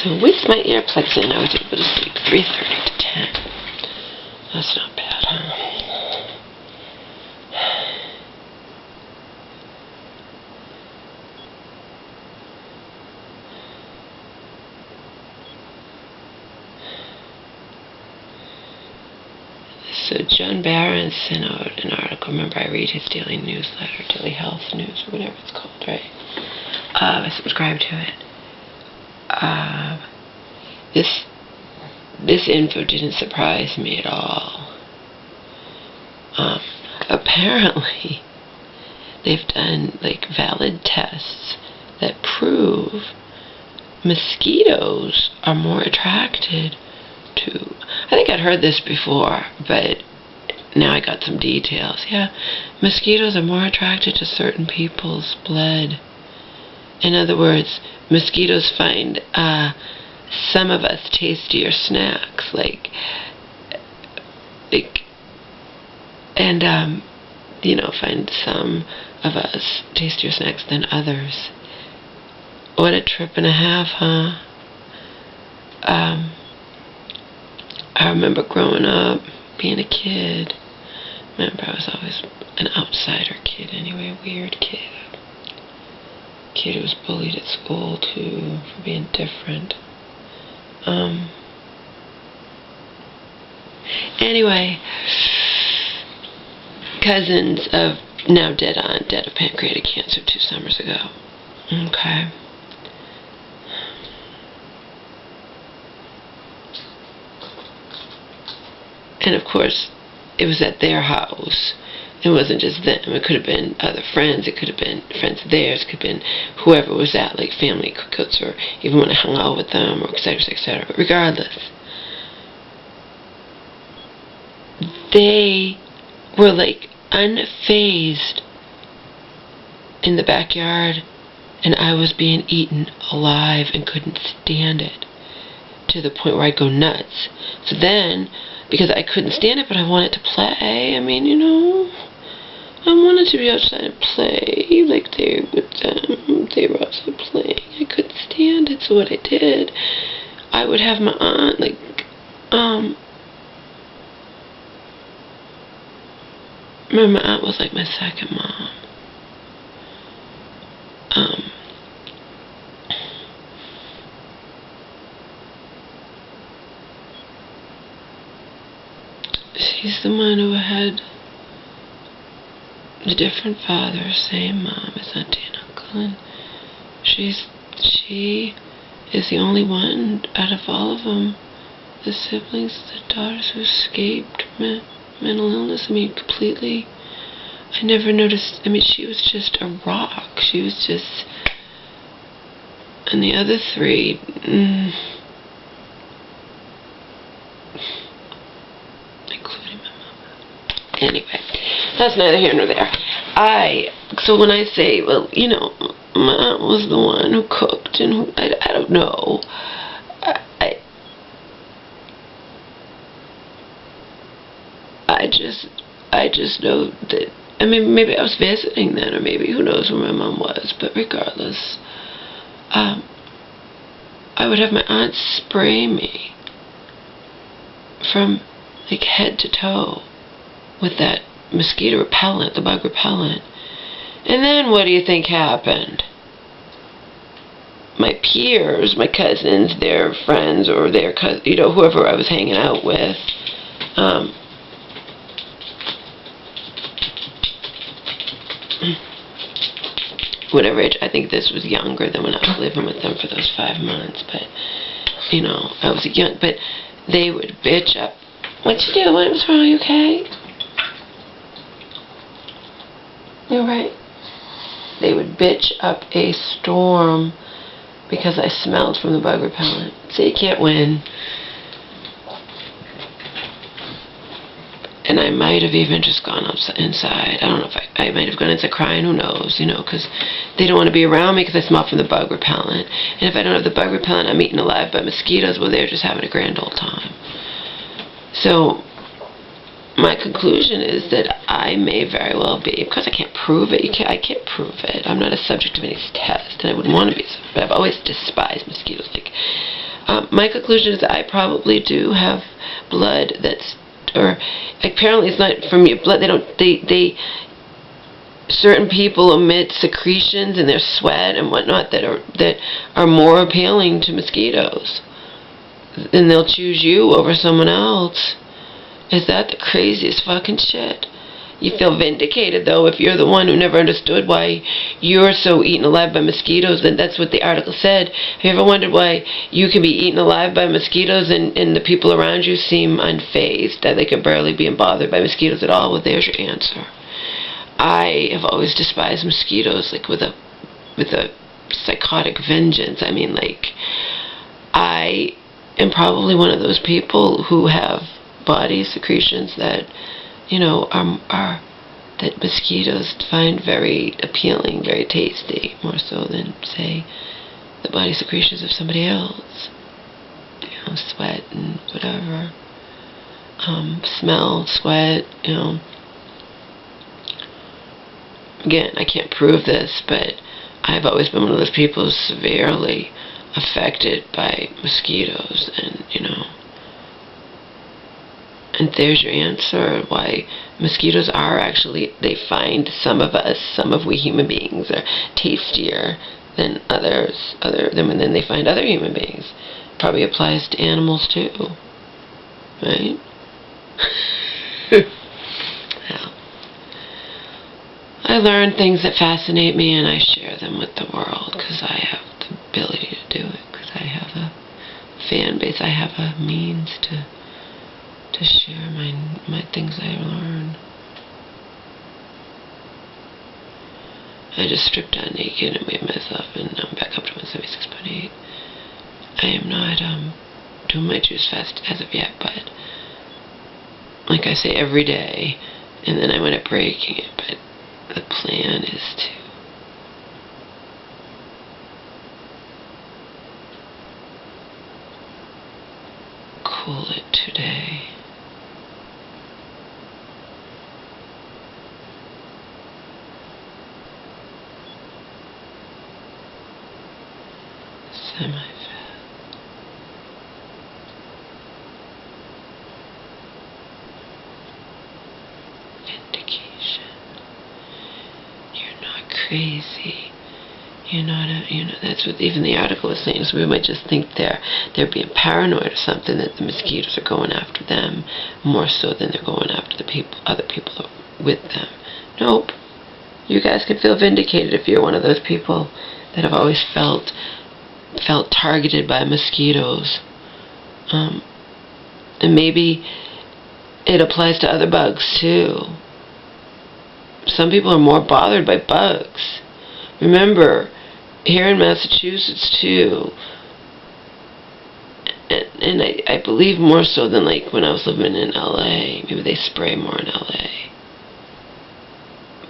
So with my earplugs in, I was able to sleep 3:30 to 10. That's not bad, huh? So John Barron sent out an article. Remember, I read his daily newsletter, Daily Health News, or whatever it's called, right? I subscribe to it. This info didn't surprise me at all. Apparently, they've done like valid tests that prove mosquitoes are more attracted to. I think I'd heard this before, but now I got some details. Yeah, mosquitoes are more attracted to certain people's blood. In other words, mosquitoes find some of us tastier snacks, and find some of us tastier snacks than others. What a trip and a half, huh? I remember growing up, being a kid. Remember, I was always an outsider kid anyway, a weird kid. Kid who was bullied at school too for being different. Anyway, cousins of now dead of pancreatic cancer 2 summers ago. Okay. And of course, it was at their house. It wasn't just them. It could have been other friends. It could have been friends of theirs. It could have been whoever was at, like family cookouts, or even when I hung out with them, or et cetera, et cetera. But regardless, they were like unfazed in the backyard, and I was being eaten alive and couldn't stand it, to the point where I'd go nuts. So then, because I couldn't stand it, but I wanted to play. I mean, I wanted to be outside and play like they were outside playing. I couldn't stand it, so what I did, I would have my aunt, remember, my aunt was like my second mom. She's the one who had a different father, same mom as Auntie and Uncle, and she is the only one out of all of them, the siblings, the daughters, who escaped mental illness. I mean, completely. I never noticed. I mean, she was just a rock. She was just, and the other 3. Including my mama. Anyway, that's neither here nor there. So when I say, well, my aunt was the one who cooked, and who, I don't know. I just know that, I mean, maybe I was visiting then, or maybe who knows where my mom was, but regardless, I would have my aunt spray me from like head to toe with that mosquito repellent, the bug repellent. And then what do you think happened? My peers, my cousins, their friends, or their whoever I was hanging out with, whatever age, I think this was younger than when I was living with them for those 5 months, but, I was young, but they would bitch up. What you doing? What's wrong? You okay? You're right. They would bitch up a storm because I smelled from the bug repellent. So you can't win. And I might have even just gone inside. I don't know if I might have gone inside crying, who knows, because they don't want to be around me because I smell from the bug repellent. And if I don't have the bug repellent, I'm eaten alive by mosquitoes. Well, they're just having a grand old time. So my conclusion is that I may very well be, because I can't prove it. I can't prove it. I'm not a subject of any test, and I wouldn't want to be. But I've always despised mosquitoes. Like, My conclusion is that I probably do have blood that's, or apparently it's not from your blood. Certain people emit secretions in their sweat and whatnot that are more appealing to mosquitoes, and they'll choose you over someone else. Is that the craziest fucking shit? You feel vindicated, though, if you're the one who never understood why you're so eaten alive by mosquitoes. Then that's what the article said. Have you ever wondered why you can be eaten alive by mosquitoes and the people around you seem unfazed, that they can barely be bothered by mosquitoes at all? Well, there's your answer. I have always despised mosquitoes, like with a psychotic vengeance. I mean, like, I am probably one of those people who have body secretions that, you know, that mosquitoes find very appealing, very tasty, more so than, say, the body secretions of somebody else. You know, sweat and whatever. Smell, sweat, you know. Again, I can't prove this, but I've always been one of those people who's severely affected by mosquitoes, and, you know. And there's your answer, why mosquitoes are actually, they find some of we human beings are tastier than others, and then they find other human beings. Probably applies to animals too, right? Well, I learn things that fascinate me, and I share them with the world because I have the ability to do it, because I have a fan base, I have a means to share my things I learn. I just stripped down naked and weighed myself, and I'm back up to 176.8. I am not doing my juice fast as of yet, but like I say, every day, and then I went at breaking it, but the plan is to cool it today. Semi-fast. Indication. You're not crazy. You're not that's what even the article was saying. So we might just think they're being paranoid or something, that the mosquitoes are going after them more so than they're going after the other people with them. Nope. You guys can feel vindicated if you're one of those people that have always felt targeted by mosquitoes. And maybe it applies to other bugs too. Some people are more bothered by bugs. Remember, here in Massachusetts too, and I believe more so than like when I was living in LA. Maybe they spray more in LA.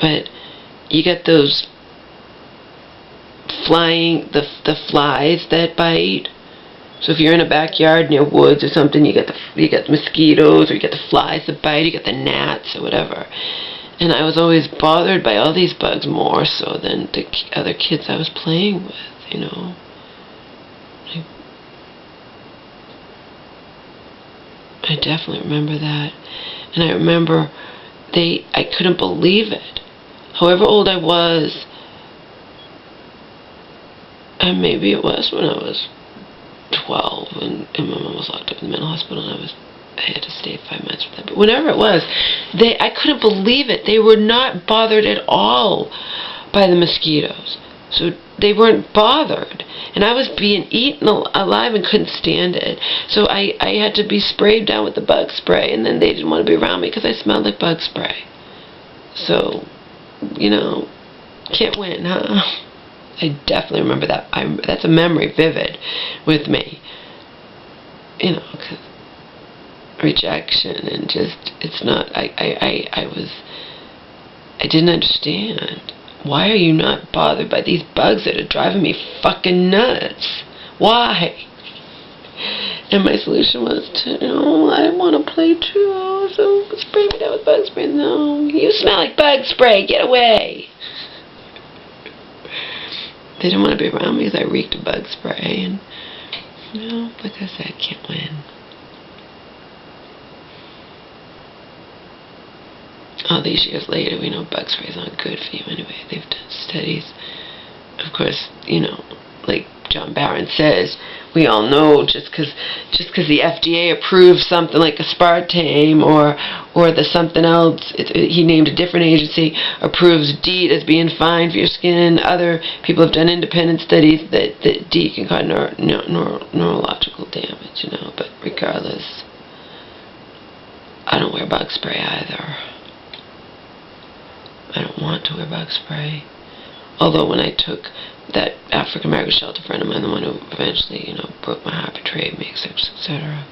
But you get those the flies that bite. So if you're in a backyard near woods or something, you get mosquitoes, or you get the flies that bite, you get the gnats or whatever. And I was always bothered by all these bugs more so than the other kids I was playing with, you know. I definitely remember that. And I remember I couldn't believe it. However old I was, and maybe it was when I was 12 and my mom was locked up in the mental hospital, and I had to stay 5 months with them. But whenever it was, I couldn't believe it. They were not bothered at all by the mosquitoes. So they weren't bothered. And I was being eaten alive and couldn't stand it. So I had to be sprayed down with the bug spray, and then they didn't want to be around me because I smelled like bug spray. So, you know, can't win, huh? I definitely remember that. That's a memory vivid with me. You know, 'cause rejection and just, it's not, I didn't understand. Why are you not bothered by these bugs that are driving me fucking nuts? Why? And my solution was to, I want to play too, so spray me down with bug spray. No, you smell like bug spray, get away. They didn't want to be around me because I reeked of bug spray, and No, like I said, can't win. All these years later, we know bug sprays aren't good for you anyway. They've done studies. Of course, like John Barron says, we all know just because the FDA approves something like aspartame or the something else, he named a different agency, approves DEET as being fine for your skin. Other people have done independent studies that DEET can cause neurological damage, But regardless, I don't wear bug spray either. I don't want to wear bug spray. Although when I took that African American shelter friend of mine, the one who eventually, broke my heart, betrayed me, etc.,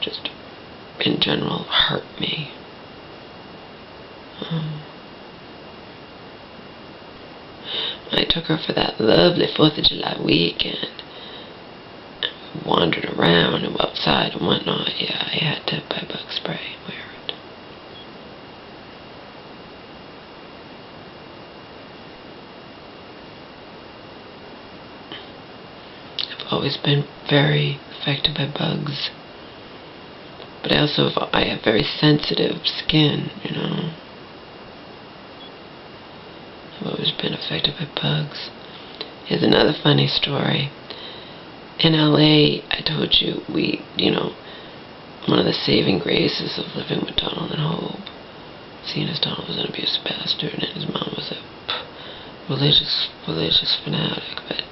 just in general hurt me. I took her for that lovely 4th of July weekend. Wandered around and outside and whatnot. Yeah, I had to buy bug spray and wear it. Always been very affected by bugs, but I have very sensitive skin, I've always been affected by bugs. Here's another funny story. In LA, I told you, one of the saving graces of living with Donald and Hope, seeing as Donald was an abusive bastard and his mom was a religious fanatic, but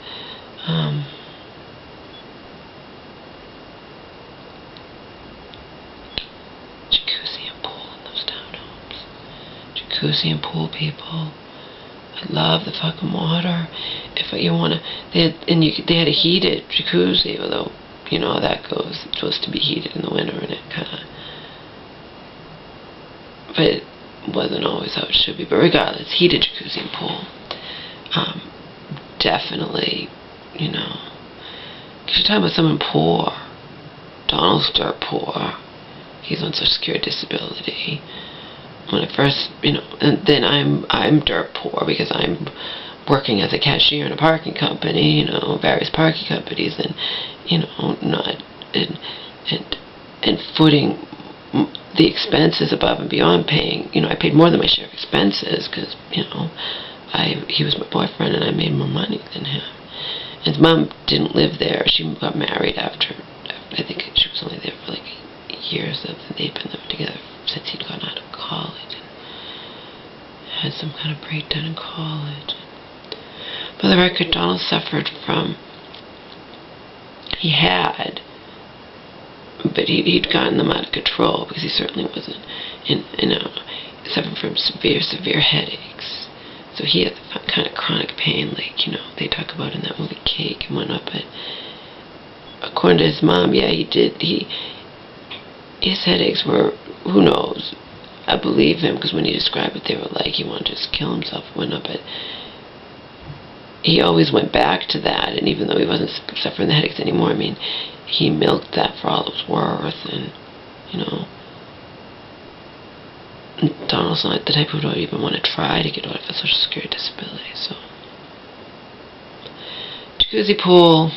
jacuzzi and pool people. I love the fucking water. If you wanna, they had a heated jacuzzi, although you know how that goes. It's supposed to be heated in the winter, and it but it wasn't always how it should be. But regardless, heated jacuzzi and pool. Definitely, because you're talking about someone poor. Donald's dirt poor. He's on Social Security disability. When I first, and then I'm dirt poor because I'm working as a cashier in a parking company, various parking companies, and not and footing the expenses above and beyond paying. I paid more than my share of expenses because he was my boyfriend and I made more money than him. His mom didn't live there. She got married after I think she was only there for like years. They'd been living together since he'd gone out of college and had some kind of breakdown in college. For the record, Donald suffered from, but he'd gotten them out of control because he certainly wasn't, suffering from severe headaches. So he had the kind of chronic pain, like, they talk about in that movie Cake and whatnot, but according to his mom, he did, his headaches were, who knows, I believe him, because when he described it, they were like he wanted to just kill himself and whatnot, but he always went back to that, and even though he wasn't suffering the headaches anymore, he milked that for all it was worth, and, Donald's not the type who don't even want to try to get out of a Social Security disability, so. Jacuzzi pool,